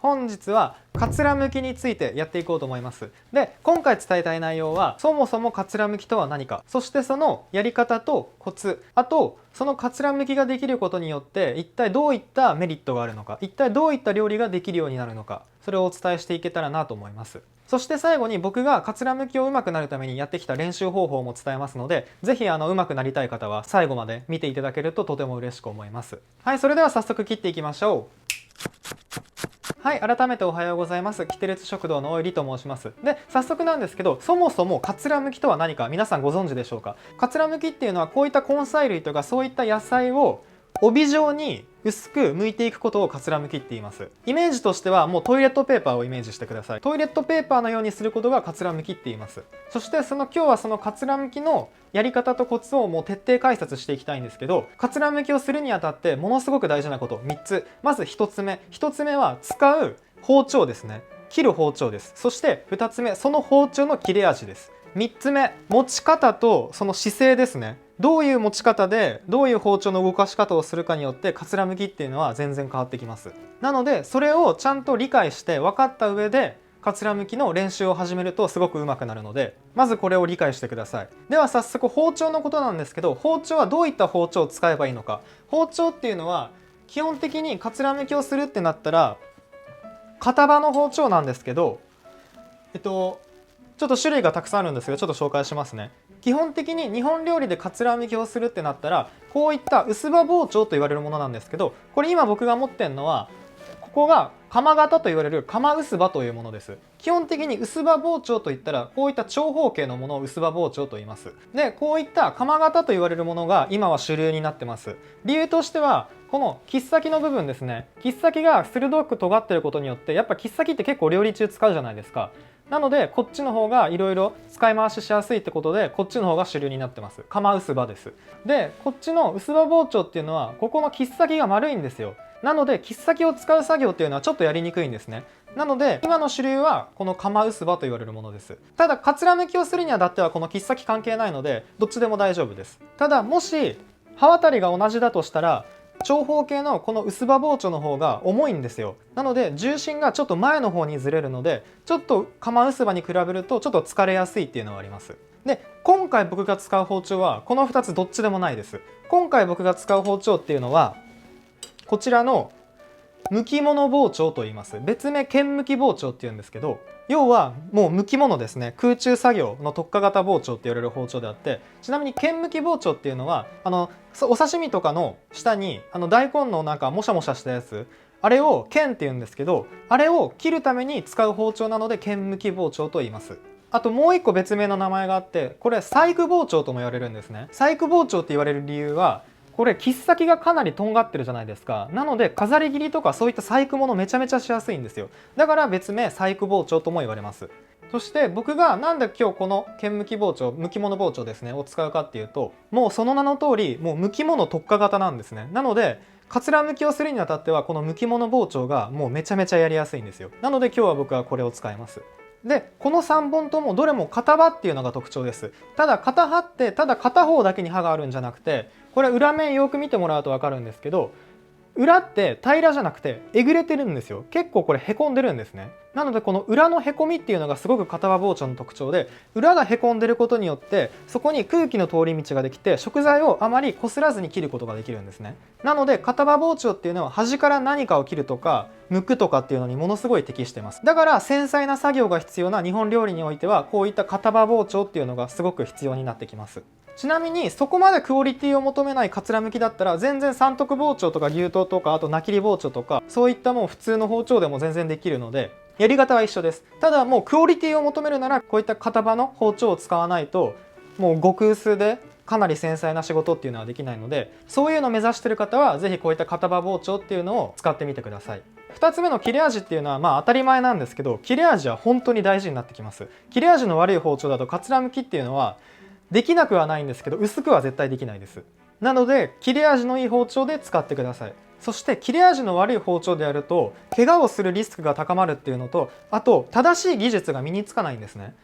本日はかつらむきについてやっていこうと思います。で、今回伝えたい内容はそもそもかつらむきとは何か、そしてそのやり方とコツ、あとそのかつらむきができることによって一体どういったメリットがあるのか、一体どういった料理ができるようになるのか、それをお伝えしていけたらなと思います。そして最後に僕がかつらむきを上手くなるためにやってきた練習方法も伝えますので、ぜひ上手くなりたい方は最後まで見ていただけるととても嬉しく思います。はい、それでは早速切っていきましょう。はい、改めておはようございます。キテレツ食堂のおいりと申します。で、早速なんですけど、そもそもかつらむきとは何か皆さんご存知でしょうか？かつらむきっていうのはこういった根菜類とかそういった野菜を帯状に薄く剥いていくことをかつらむきって言います。イメージとしてはもうトイレットペーパーをイメージしてください。トイレットペーパーのようにすることがかつらむきって言います。そして今日はそのかつらむきのやり方とコツをもう徹底解説していきたいんですけど、かつらむきをするにあたってものすごく大事なこと3つ。まず1つ目は使う包丁ですね。切る包丁です。そして2つ目、その包丁の切れ味です。3つ目、持ち方とその姿勢ですね。どういう持ち方でどういう包丁の動かし方をするかによってかつらむきっていうのは全然変わってきます。なのでそれをちゃんと理解して分かった上でかつらむきの練習を始めるとすごく上手くなるので、まずこれを理解してください。では早速包丁のことなんですけど、包丁はどういった包丁を使えばいいのか。包丁っていうのは基本的にかつらむきをするってなったら片刃の包丁なんですけど、ちょっと種類がたくさんあるんですがちょっと紹介しますね。基本的に日本料理でかつらむきをするってなったらこういった薄刃包丁と言われるものなんですけど、これ今僕が持ってるのはここが鎌型と言われる鎌薄刃というものです。基本的に薄刃包丁といったらこういった長方形のものを薄刃包丁と言います。で、こういった鎌型と言われるものが今は主流になってます。理由としてはこの切っ先の部分ですね。切っ先が鋭く尖っていることによってやっぱ切っ先って結構料理中使うじゃないですか。なのでこっちの方がいろいろ使い回ししやすいってことでこっちの方が主流になってます。鎌薄刃です。で、こっちの薄刃包丁っていうのはここの切っ先が丸いんですよ。なので切っ先を使う作業っていうのはちょっとやりにくいんですね。なので今の主流はこの鎌薄刃と言われるものです。ただかつらむきをするにあたってはこの切っ先関係ないのでどっちでも大丈夫です。ただもし刃渡りが同じだとしたら長方形のこの薄刃包丁の方が重いんですよ。なので重心がちょっと前の方にずれるのでちょっと鎌薄刃に比べるとちょっと疲れやすいっていうのはあります。で、今回僕が使う包丁はこの2つどっちでもないです。今回僕が使う包丁っていうのはこちらの剥き物包丁と言います。別名剣剥き包丁っていうんですけど、要はもう剥き物ですね。空中作業の特化型包丁って言われる包丁であって、ちなみに剣剥き包丁っていうのはお刺身とかの下に大根のなんかもしゃもしゃしたやつ、あれを剣って言うんですけど、あれを切るために使う包丁なので剣剥き包丁と言います。あともう一個別名の名前があって、これ細工包丁とも言われるんですね。細工包丁って言われる理由はこれ切っ先がかなりとんがってるじゃないですか。なので飾り切りとかそういった細工物めちゃめちゃしやすいんですよ。だから別名細工包丁とも言われます。そして僕がなんで今日この剣剥き包丁、剥き物包丁ですねを使うかっていうと、もうその名の通りもう剥き物特化型なんですね。なのでかつらむきをするにあたってはこの剥き物包丁がもうめちゃめちゃやりやすいんですよ。なので今日は僕はこれを使います。で、この3本ともどれも片刃っていうのが特徴です。ただ片刃ってただ片方だけに刃があるんじゃなくて、これ裏面よく見てもらうと分かるんですけど、裏って平らじゃなくてえぐれてるんですよ。結構これへこんでるんですね。なのでこの裏のへこみっていうのがすごく片刃包丁の特徴で、裏がへこんでることによってそこに空気の通り道ができて食材をあまり擦らずに切ることができるんですね。なので片刃包丁っていうのは端から何かを切るとか剥くとかっていうのにものすごい適してます。だから繊細な作業が必要な日本料理においてはこういった片刃包丁っていうのがすごく必要になってきます。ちなみにそこまでクオリティを求めないかつらむきだったら全然三徳包丁とか牛刀とかあと菜切り包丁とかそういったもう普通の包丁でも全然できるのでやり方は一緒です。ただもうクオリティを求めるならこういった片刃の包丁を使わないともう極薄でかなり繊細な仕事っていうのはできないので、そういうのを目指してる方は是非こういった片刃包丁っていうのを使ってみてください。2つ目の切れ味っていうのはまあ当たり前なんですけど、切れ味は本当に大事になってきます。切れ味の悪い包丁だとかつらむきっていうのはできなくはないんですけど薄くは絶対できないです。なので切れ味のいい包丁で使ってください。そして切れ味の悪い包丁でやると怪我をするリスクが高まるっていうのと、あと正しい技術が身につかないんですね。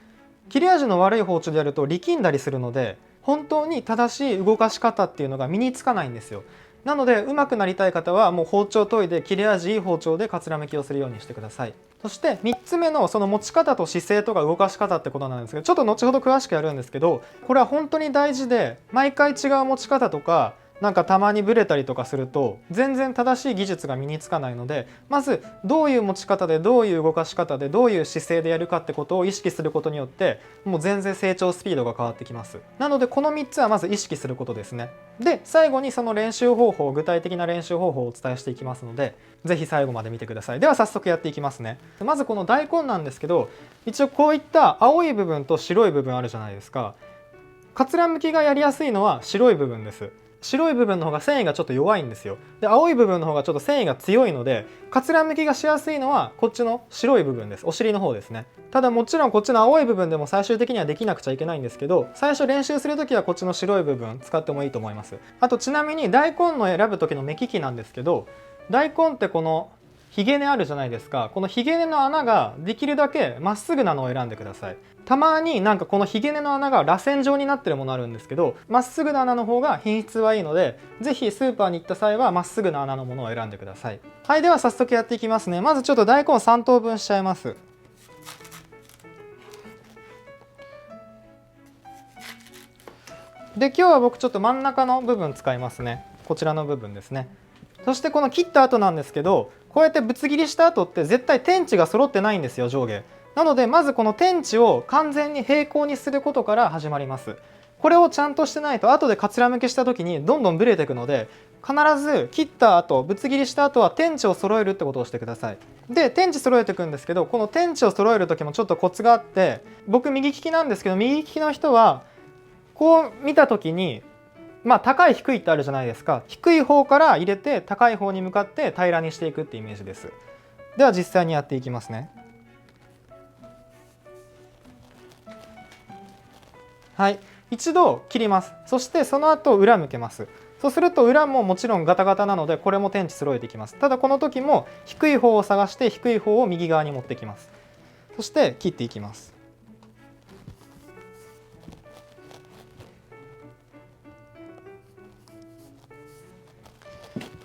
切れ味の悪い包丁でやると力んだりするので本当に正しい動かし方っていうのが身につかないんですよ。なので上手くなりたい方はもう包丁研いで切れ味いい包丁でかつらむきをするようにしてください。そして3つ目のその持ち方と姿勢とか動かし方ってことなんですけど、ちょっと後ほど詳しくやるんですけど、これは本当に大事で、毎回違う持ち方とかなんかたまにブレたりとかすると全然正しい技術が身につかないので、まずどういう持ち方でどういう動かし方でどういう姿勢でやるかってことを意識することによってもう全然成長スピードが変わってきます。なのでこの3つはまず意識することですね。で最後にその練習方法、具体的な練習方法をお伝えしていきますので、是非最後まで見てください。では早速やっていきますね。まずこの大根なんですけど、一応こういった青い部分と白い部分あるじゃないですか。かつらむきがやりやすいのは白い部分です。白い部分の方が繊維がちょっと弱いんですよ。で青い部分の方がちょっと繊維が強いので、かつらむきがしやすいのはこっちの白い部分です。お尻の方ですね。ただもちろんこっちの青い部分でも最終的にはできなくちゃいけないんですけど、最初練習する時はこっちの白い部分使ってもいいと思います。あとちなみに大根の選ぶ時の目利きなんですけど、大根ってこのひげ根あるじゃないですか。このひげ根の穴ができるだけまっすぐなのを選んでください。たまになんかこのひげ根の穴が螺旋状になってるものあるんですけど、まっすぐな穴の方が品質はいいので、是非スーパーに行った際はまっすぐな穴のものを選んでください。はい、では早速やっていきますね。まずちょっと大根3等分しちゃいます。で今日は僕ちょっと真ん中の部分使いますね。こちらの部分ですね。そしてこの切った後なんですけど、こうやってぶつ切りした後って絶対天地が揃ってないんですよ、上下。なのでまずこの天地を完全に平行にすることから始まります。これをちゃんとしてないと後でかつらむきした時にどんどんブレていくので、必ず切った後ぶつ切りした後は天地を揃えるってことをしてください。で天地揃えていくんですけど、この天地を揃える時もちょっとコツがあって、僕右利きなんですけど、右利きの人はこう見た時に高い低いってあるじゃないですか。低い方から入れて高い方に向かって平らにしていくってイメージです。では実際にやっていきますね。はい、一度切ります。そしてその後裏向けます。そうすると裏ももちろんガタガタなのでこれも天地揃えていきます。ただこの時も低い方を探して低い方を右側に持ってきます。そして切っていきます。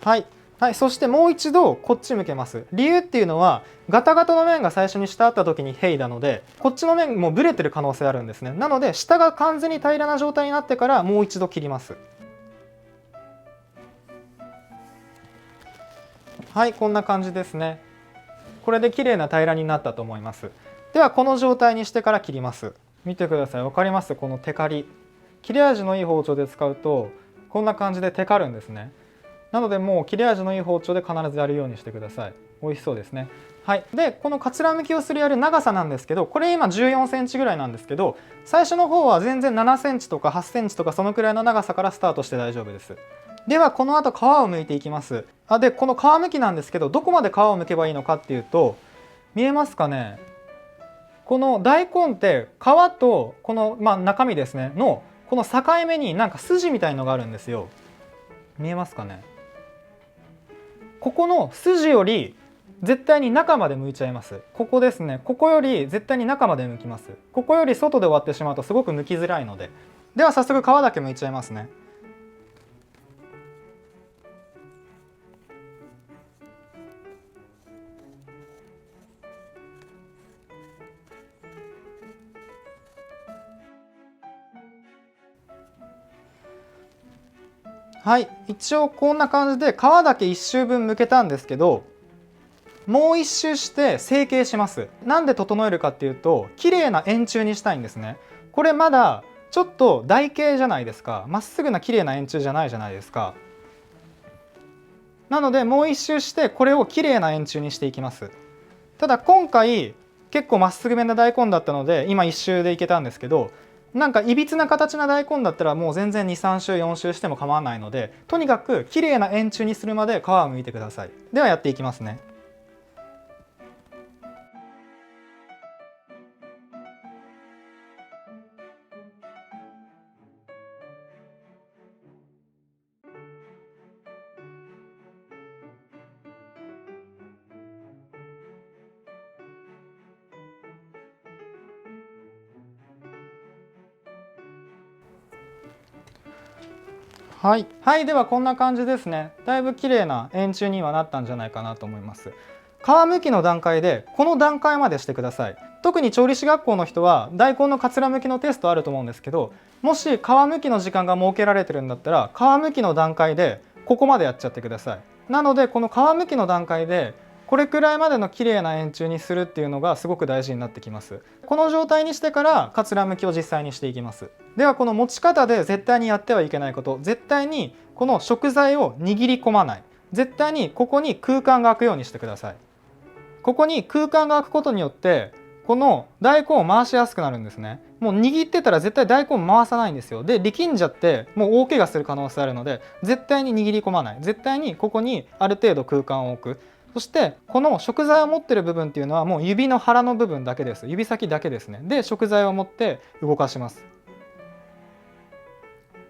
はい、はい、そしてもう一度こっち向けます。理由っていうのはガタガタの面が最初に下あった時にヘイなので、こっちの面もブレてる可能性あるんですね。なので下が完全に平らな状態になってからもう一度切ります。はい、こんな感じですね。これで綺麗な平らになったと思います。ではこの状態にしてから切ります。見てください。わかります？このテカリ。切れ味のいい包丁で使うとこんな感じでテカるんですね。なのでもう切れ味のいい包丁で必ずやるようにしてください。美味しそうですね。はい、でこのかつらむきをするやる長さなんですけど、これ今14センチぐらいなんですけど、最初の方は全然7センチとか8センチとかそのくらいの長さからスタートして大丈夫です。ではこの後皮を剥いていきます。でこの皮むきなんですけど、どこまで皮を剥けばいいのかっていうと、見えますかね。この大根って皮とこの、中身ですねのこの境目になんか筋みたいのがあるんですよ。見えますかね。ここの筋より絶対に中まで剥いちゃいます。ここですね。ここより絶対に中まで剥きます。ここより外で終わってしまうとすごく剥きづらいので。では早速皮だけ剥いちゃいますね。はい、一応こんな感じで皮だけ1周分剥けたんですけど、もう1周して成形します。なんで整えるかっていうと、綺麗な円柱にしたいんですね。これまだちょっと台形じゃないですか。まっすぐな綺麗な円柱じゃないじゃないですか。なのでもう1周してこれを綺麗な円柱にしていきます。ただ今回結構まっすぐめな大根だったので今1周でいけたんですけど、なんかいびつな形な大根だったらもう全然2、3周4周しても構わないので、とにかく綺麗な円柱にするまで皮を剥いてください。ではやっていきますね。はい、はい、ではこんな感じですね。だいぶ綺麗な円柱にはなったんじゃないかなと思います。皮むきの段階でこの段階までしてください。特に調理師学校の人は大根のかつらむきのテストあると思うんですけど、もし皮むきの時間が設けられてるんだったら皮むきの段階でここまでやっちゃってください。なのでこの皮むきの段階でこれくらいまでの綺麗な円柱にするっていうのがすごく大事になってきます。この状態にしてからかつらむきを実際にしていきます。ではこの持ち方で絶対にやってはいけないこと、絶対にこの食材を握り込まない、絶対にここに空間が空くようにしてください。ここに空間が空くことによってこの大根を回しやすくなるんですね。もう握ってたら絶対大根回さないんですよ。で力んじゃってもう大怪我する可能性あるので、絶対に握り込まない、絶対にここにある程度空間を置く。そしてこの食材を持ってる部分っていうのはもう指の腹の部分だけです。指先だけですね。で食材を持って動かします。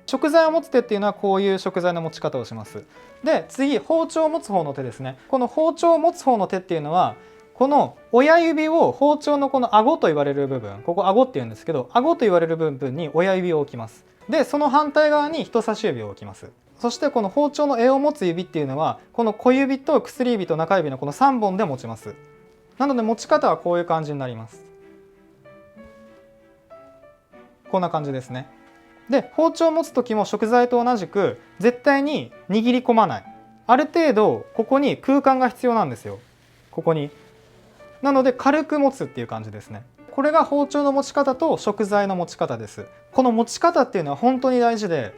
食材を持つ手っていうのはこういう食材の持ち方をします。で次、包丁を持つ方の手ですね。この包丁を持つ方の手っていうのはこの親指を包丁のこの顎と言われる部分、ここ顎っていうんですけど、顎と言われる部分に親指を置きます。でその反対側に人差し指を置きます。そしてこの包丁の柄を持つ指っていうのはこの小指と薬指と中指のこの3本で持ちます。なので持ち方はこういう感じになります。こんな感じですね。で包丁を持つ時も食材と同じく絶対に握り込まない、ある程度ここに空間が必要なんですよ。ここになので軽く持つっていう感じですね。これが包丁の持ち方と食材の持ち方です。この持ち方っていうのは本当に大事で、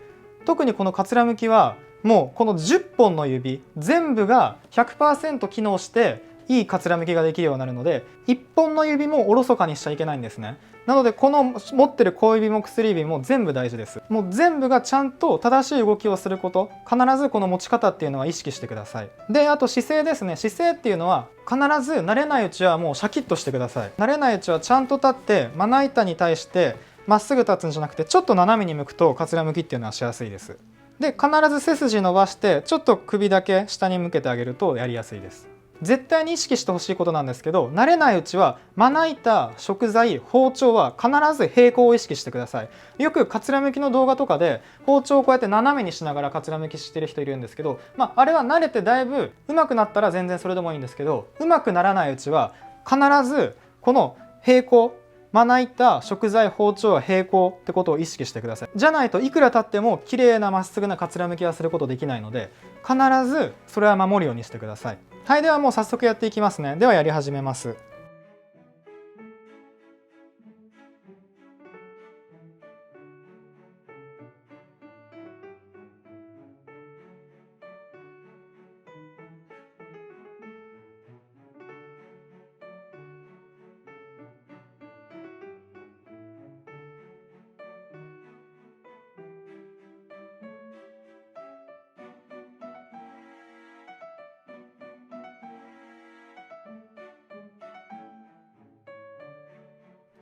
特にこのかつらむきはもうこの10本の指全部が 100% 機能していいかつらむきができるようになるので、1本の指もおろそかにしちゃいけないんですね。なのでこの持ってる小指も薬指も全部大事です。もう全部がちゃんと正しい動きをすること、必ずこの持ち方っていうのは意識してください。であと姿勢ですね。姿勢っていうのは必ず慣れないうちはもうシャキッとしてください。慣れないうちはちゃんと立ってまな板に対してまっすぐ立つんじゃなくてちょっと斜めに向くとかつらむきっていうのはしやすいです。で必ず背筋伸ばしてちょっと首だけ下に向けてあげるとやりやすいです。絶対に意識してほしいことなんですけど、慣れないうちはまな板、食材、包丁は必ず平行を意識してください。よくかつらむきの動画とかで包丁をこうやって斜めにしながらかつらむきしてる人いるんですけど、あれは慣れてだいぶ上手くなったら全然それでもいいんですけど、上手くならないうちは必ずこの平行、まな板、食材、包丁は平行ってことを意識してください。じゃないといくら経っても綺麗なまっすぐなかつらむきはすることできないので、必ずそれは守るようにしてください。はい、ではもう早速やっていきますね。ではやり始めます。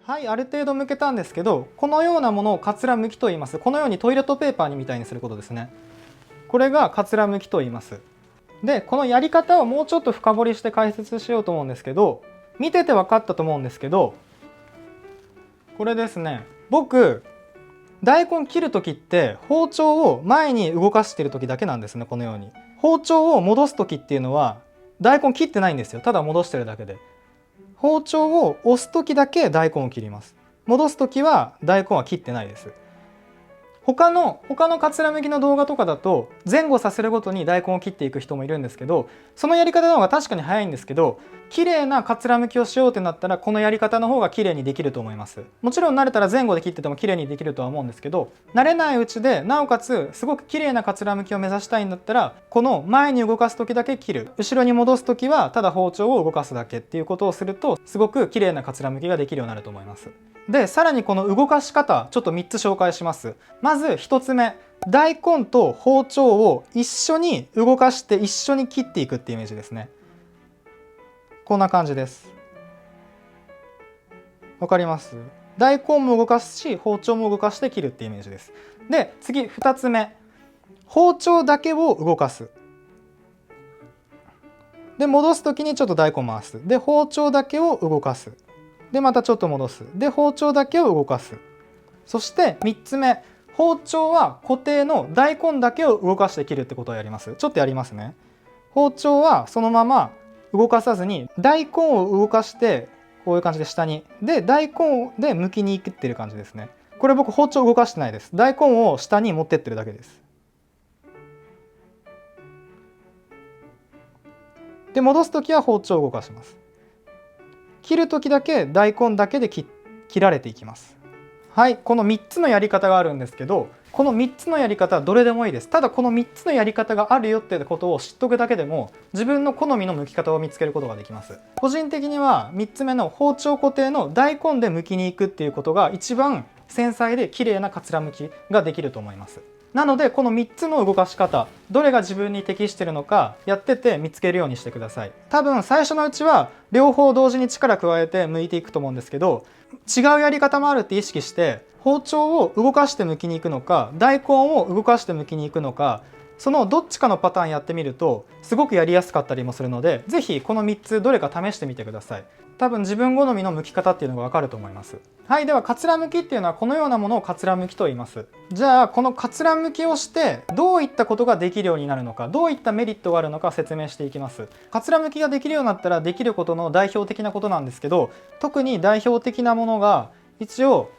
はい、ある程度剥けたんですけど、このようなものをかつらむきと言います。このようにトイレットペーパーにみたいにすることですね。これがかつらむきと言います。でこのやり方をもうちょっと深掘りして解説しようと思うんですけど、見てて分かったと思うんですけど、これですね。僕大根切る時って包丁を前に動かしている時だけなんですね。このように包丁を戻す時っていうのは大根切ってないんですよ。ただ戻してるだけで、包丁を押す時だけ大根を切ります。戻す時は大根は切ってないです。他のかつらむきの動画とかだと前後させるごとに大根を切っていく人もいるんですけど、そのやり方の方が確かに早いんですけど、綺麗なかつらむきをしようってなったらこのやり方の方が綺麗にできると思います。もちろん慣れたら前後で切ってても綺麗にできるとは思うんですけど、慣れないうちでなおかつすごく綺麗なかつらむきを目指したいんだったら、この前に動かす時だけ切る、後ろに戻す時はただ包丁を動かすだけっていうことをするとすごく綺麗なかつらむきができるようになると思います。でさらにこの動かし方ちょっと3つ紹介します。まず1つ目、大根と包丁を一緒に動かして一緒に切っていくっていうイメージですね。こんな感じです。わかります？大根も動かすし包丁も動かして切るっていうイメージです。で次2つ目、包丁だけを動かす。で戻す時にちょっと大根回す。で包丁だけを動かす。でまたちょっと戻す。で包丁だけを動かす。そして3つ目、包丁は固定の大根だけを動かして切るってことをやります。ちょっとやりますね。包丁はそのまま動かさずに大根を動かしてこういう感じで下にで大根で剥きにいくっていう感じですね。これ僕包丁動かしてないです。大根を下に持ってってるだけです。で戻す時は包丁を動かします。切る時だけ大根だけで切られていきます。はい、この3つのやり方があるんですけど、この3つのやり方はどれでもいいです。ただこの3つのやり方があるよってことを知っとくだけでも自分の好みの剥き方を見つけることができます。個人的には3つ目の包丁固定の大根で剥きに行くっていうことが一番繊細で綺麗なかつら剥きができると思います。なのでこの3つの動かし方、どれが自分に適しているのかやってて見つけるようにしてください。多分最初のうちは両方同時に力加えて剥いていくと思うんですけど、違うやり方もあるって意識して包丁を動かして剥きに行くのか大根を動かして剥きに行くのか、そのどっちかのパターンやってみるとすごくやりやすかったりもするので、是非この3つどれか試してみてください。多分自分好みの剥き方っていうのが分かると思います。はい、ではかつら剥きっていうのはこのようなものをかつら剥きと言います。じゃあこのかつら剥きをしてどういったことができるようになるのか、どういったメリットがあるのか説明していきます。かつら剥きができるようになったらできることの代表的なことなんですけど、特に代表的なものが一応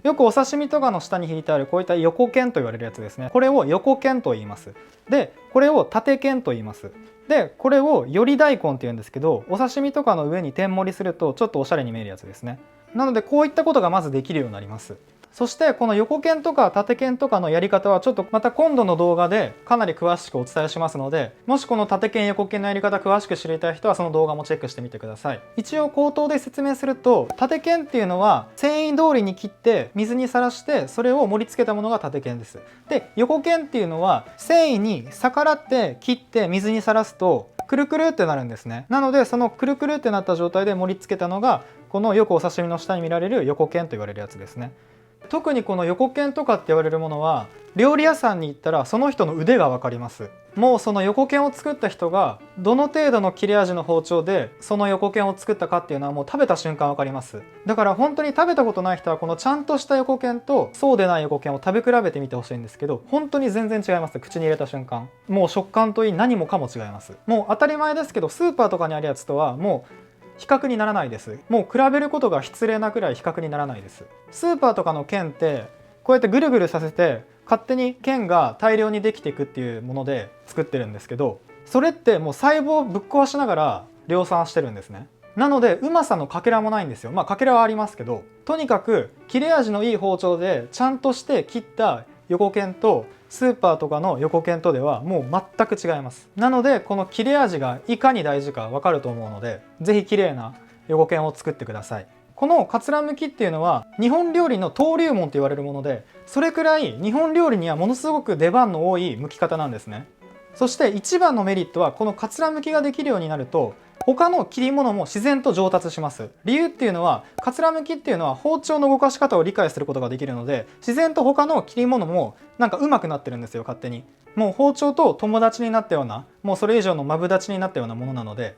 よくお刺身とかの下に引いてあるこういった横剣と言われるやつですね。これを横剣と言います。でこれを縦剣と言います。でこれをより大根って言うんですけど、お刺身とかの上に天盛りするとちょっとおしゃれに見えるやつですね。なのでこういったことがまずできるようになります。そしてこの横剣とか縦剣とかのやり方はちょっとまた今度の動画でかなり詳しくお伝えしますので、もしこの縦剣横剣のやり方詳しく知りたい人はその動画もチェックしてみてください。一応口頭で説明すると、縦剣っていうのは繊維通りに切って水にさらしてそれを盛り付けたものが縦剣です。で横剣っていうのは繊維に逆らって切って水にさらすとくるくるってなるんですね。なのでそのくるくるってなった状態で盛り付けたのがこのよくお刺身の下に見られる横剣と言われるやつですね。特にこの横剣とかって言われるものは料理屋さんに行ったらその人の腕が分かります。もうその横剣を作った人がどの程度の切れ味の包丁でその横剣を作ったかっていうのはもう食べた瞬間分かります。だから本当に食べたことない人はこのちゃんとした横剣とそうでない横剣を食べ比べてみてほしいんですけど、本当に全然違います。口に入れた瞬間もう食感といい何もかも違います。もう当たり前ですけどスーパーとかにあるやつとはもう比較にならないです。もう比べることが失礼なくらい比較にならないです。スーパーとかの剣ってこうやってぐるぐるさせて勝手に剣が大量にできていくっていうもので作ってるんですけど、それってもう細胞をぶっ壊しながら量産してるんですね。なのでうまさのかけらもないんですよ。まあかけらはありますけど、とにかく切れ味のいい包丁でちゃんとして切った横剣とスーパーとかの横剣とではもう全く違います。なのでこの切れ味がいかに大事か分かると思うので、是非綺麗な横剣を作ってください。このかつら剥きっていうのは日本料理の登竜門と言われるもので、それくらい日本料理にはものすごく出番の多い剥き方なんですね。そして一番のメリットはこのかつら剥きができるようになると他の切り物も自然と上達します。理由っていうのはかつら剥きっていうのは包丁の動かし方を理解することができるので、自然と他の切り物もなんか上手くなってるんですよ、勝手に。もう包丁と友達になったような、もうそれ以上のマブダチになったようなものなので、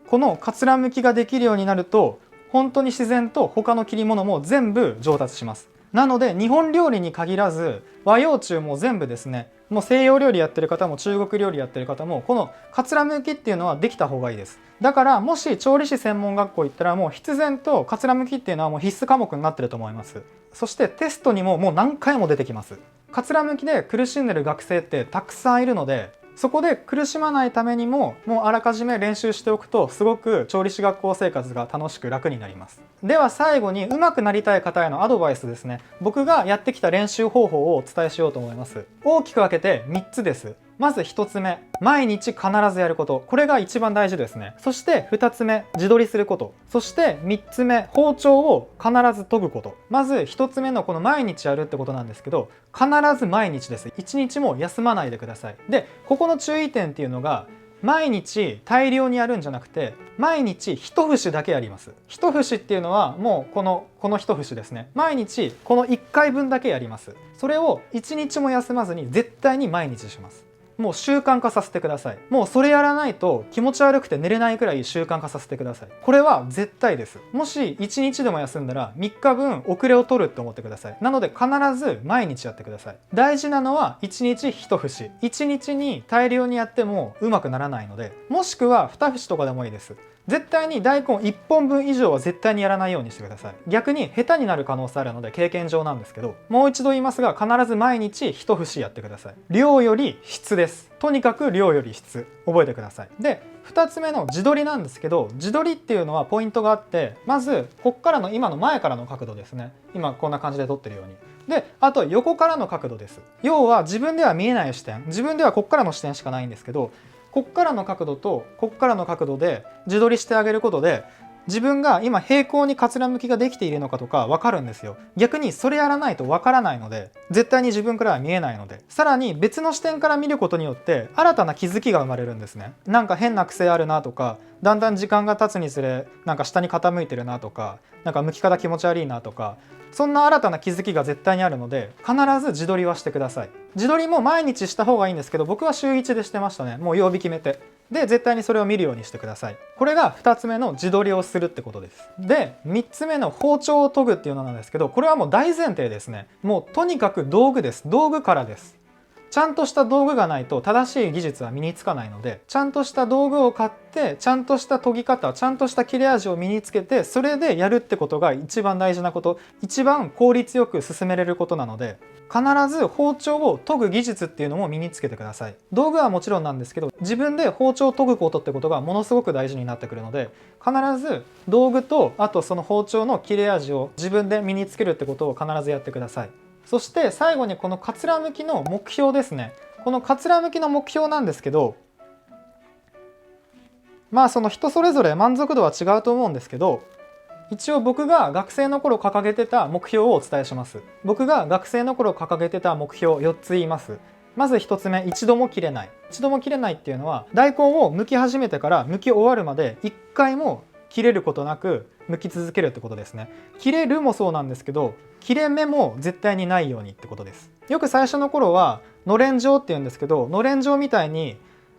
このかつら剥きができるようになると本当に自然と他の切り物も全部上達します。なので日本料理に限らず和洋中も全部ですね、もう西洋料理やってる方も中国料理やってる方もこのかつら剥きっていうのはできた方がいいです。だからもし調理師専門学校行ったらもう必然とかつら剥きっていうのはもう必須科目になってると思います。そしてテストにももう何回も出てきます。かつら剥きで苦しんでる学生ってたくさんいるので、そこで苦しまないためにももうあらかじめ練習しておくとすごく調理師学校生活が楽しく楽になります。では最後に上手くなりたい方へのアドバイスですね。僕がやってきた練習方法をお伝えしようと思います。大きく分けて3つです。まず1つ目、毎日必ずやること。これが一番大事ですね。そして2つ目、自撮りすること。そして3つ目、包丁を必ず研ぐこと。まず1つ目のこの毎日やるってことなんですけど、必ず毎日です。1日も休まないでください。で、ここの注意点っていうのが、毎日大量にやるんじゃなくて毎日一節だけやります。一節っていうのはもうこの一節ですね。毎日この1回分だけやります。それを1日も休まずに絶対に毎日します。もう習慣化させてください。もうそれやらないと気持ち悪くて寝れないくらい習慣化させてください。これは絶対です。もし1日でも休んだら3日分遅れを取るって思ってください。なので必ず毎日やってください。大事なのは1日1節。1日に大量にやってもうまくならないので、もしくは2節とかでもいいです。絶対に大根1本分以上は絶対にやらないようにしてください。逆に下手になる可能性あるので経験上なんですけど、もう一度言いますが、必ず毎日一節やってください。量より質です。とにかく量より質、覚えてください。で、2つ目の自撮りなんですけど、自撮りっていうのはポイントがあって、まずこっからの今の前からの角度ですね。今こんな感じで撮ってるように。で、あと横からの角度です。要は自分では見えない視点、自分ではこっからの視点しかないんですけど、こっからの角度とこっからの角度で自撮りしてあげることで、自分が今平行にかつらむきができているのかとか分かるんですよ。逆にそれやらないと分からないので、絶対に自分からは見えないので、さらに別の視点から見ることによって新たな気づきが生まれるんですね。なんか変な癖あるなとか、だんだん時間が経つにつれなんか下に傾いてるなとか、なんか向き方気持ち悪いなとか、そんな新たな気づきが絶対にあるので、必ず自撮りはしてください。自撮りも毎日した方がいいんですけど、僕は週1でしてましたね。もう曜日決めて。で、絶対にそれを見るようにしてください。これが2つ目の自撮りをするってことです。で、3つ目の包丁を研ぐっていうのなんですけど、これはもう大前提ですね。もうとにかく道具です。道具からです。ちゃんとした道具がないと正しい技術は身につかないので、ちゃんとした道具を買って、ちゃんとした研ぎ方、ちゃんとした切れ味を身につけて、それでやるってことが一番大事なこと、一番効率よく進めれることなので、必ず包丁を研ぐ技術っていうのも身につけてください。道具はもちろんなんですけど、自分で包丁を研ぐことってことがものすごく大事になってくるので、必ず道具と、あとその包丁の切れ味を自分で身につけるってことを必ずやってください。そして最後にこのかつらむきの目標ですね。このかつらむきの目標なんですけど、まあその人それぞれ満足度は違うと思うんですけど、一応僕が学生の頃掲げてた目標をお伝えします。僕が学生の頃掲げてた目標4つ言います。まず1つ目、一度も切れない。一度も切れないっていうのは、大根を剥き始めてから剥き終わるまで1回も切れることなく剥き続けるってことですね。切れるもそうなんですけど、切れ目も絶対にないようにってことです。よく最初の頃はのれん状って言うんですけど、のれん状みたいに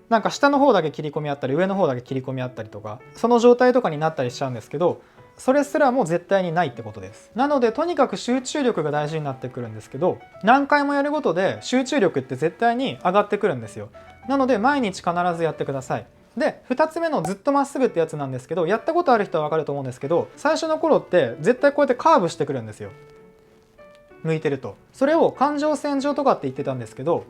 なんか下の方だけ切り込みあったり上の方だけ切り込みあったりとか、その状態とかになったりしちゃうんですけど、それすらも絶対にないってことです。なのでとにかく集中力が大事になってくるんですけど、何回もやることで集中力って絶対に上がってくるんですよ。なので毎日必ずやってください。で、2つ目のずっとまっすぐってやつなんですけど、やったことある人は分かると思うんですけど、最初の頃って絶対こうやってカーブしてくるんですよ。向いてると。それを環状線上とかって言ってたんですけど、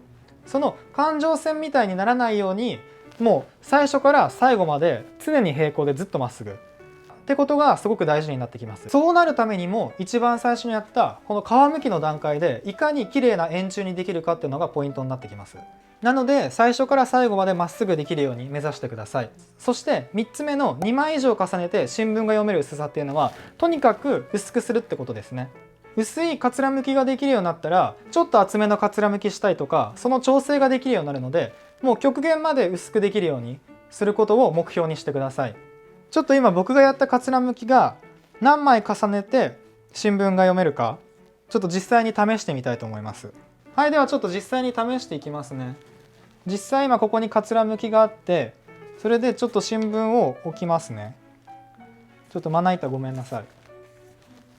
その環状線みたいにならないように、もう最初から最後まで常に平行でずっとまっすぐってことがすごく大事になってきます。そうなるためにも一番最初にやったこの皮むきの段階でいかに綺麗な円柱にできるかっていうのがポイントになってきます。なので最初から最後までまっすぐできるように目指してください。そして3つ目の2枚以上重ねて新聞が読める薄さっていうのは、とにかく薄くするってことですね。薄いかつらむきができるようになったら、ちょっと厚めのかつらむきしたいとか、その調整ができるようになるので、もう極限まで薄くできるようにすることを目標にしてください。ちょっと今僕がやったかつらむきが何枚重ねて新聞が読めるか、ちょっと実際に試してみたいと思います。はい、ではちょっと実際に試していきますね。実際今ここにかつらむきがあって、それでちょっと新聞を置きますね。ちょっとまな板ごめんなさい。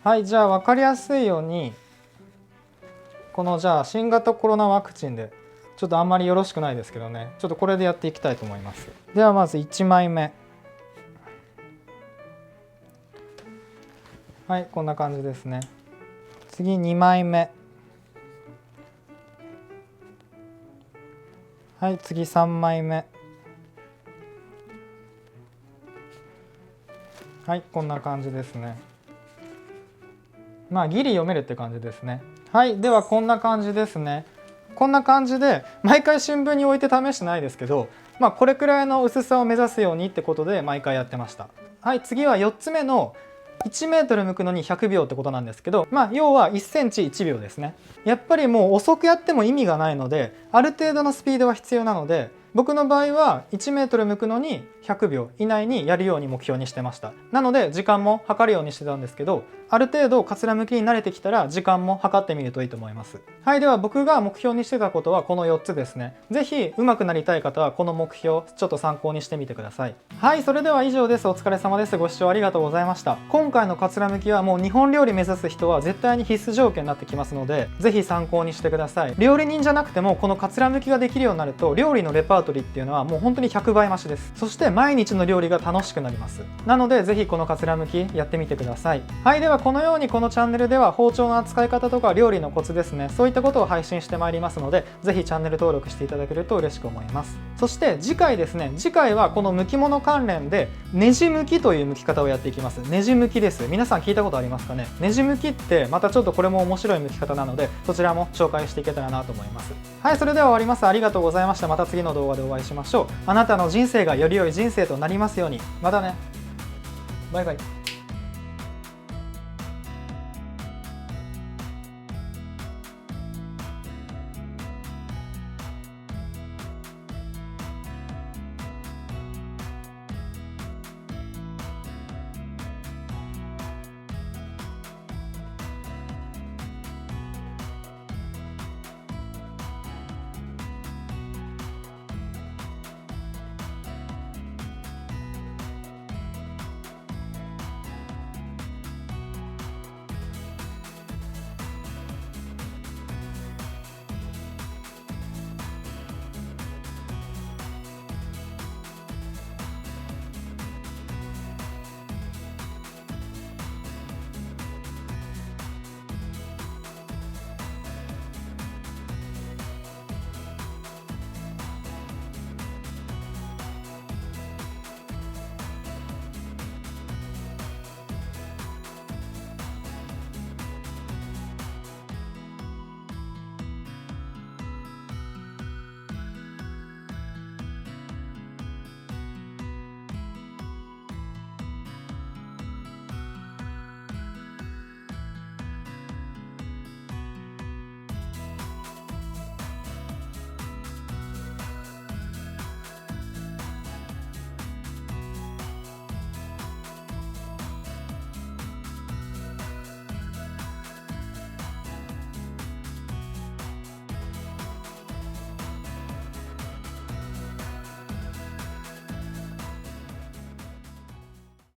はい、じゃあ分かりやすいように、このじゃあ新型コロナワクチンで、ちょっとあんまりよろしくないですけどね、ちょっとこれでやっていきたいと思います。ではまず1枚目。はい、こんな感じですね。次2枚目。はい、次3枚目。はい、こんな感じですね。まあギリ読めるって感じですね。はい、ではこんな感じですね。こんな感じで毎回新聞に置いて試してないですけど、まあこれくらいの薄さを目指すようにってことで毎回やってました。はい、次は4つ目の1メートル剥くのに100秒ってことなんですけど、まあ要は1センチ1秒ですね。やっぱりもう遅くやっても意味がないので、ある程度のスピードは必要なので、僕の場合は1メートル剥くのに100秒以内にやるように目標にしてました。なので時間も測るようにしてたんですけど、ある程度かつらむきに慣れてきたら時間も測ってみるといいと思います。はい、では僕が目標にしてたことはこの4つですね。是非上手くなりたい方はこの目標ちょっと参考にしてみてください。はい、それでは以上です。お疲れ様です。ご視聴ありがとうございました。今回のかつらむきはもう日本料理目指す人は絶対に必須条件になってきますので、是非参考にしてください。料理人じゃなくてもこのかつらむきができるようになると料理のレパートリーっていうのはもう本当に100倍増しです。そして毎日の料理が楽しくなります。なので是非このかつらむきやってみてください。はい、ではこのようにこのチャンネルでは包丁の扱い方とか料理のコツですね、そういったことを配信してまいりますので、是非チャンネル登録していただけると嬉しく思います。そして次回ですね、次回はこの剥き物関連でネジ剥きという剥き方をやっていきます。ネジ剥きです。皆さん聞いたことありますかね。ネジ剥きってまたちょっとこれも面白い剥き方なので、そちらも紹介していけたらなと思います。はい、それでは終わります。ありがとうございました。また次の動画でお会いしましょう。あなたの人生がより良い人生となりますように。またね。バイバイ。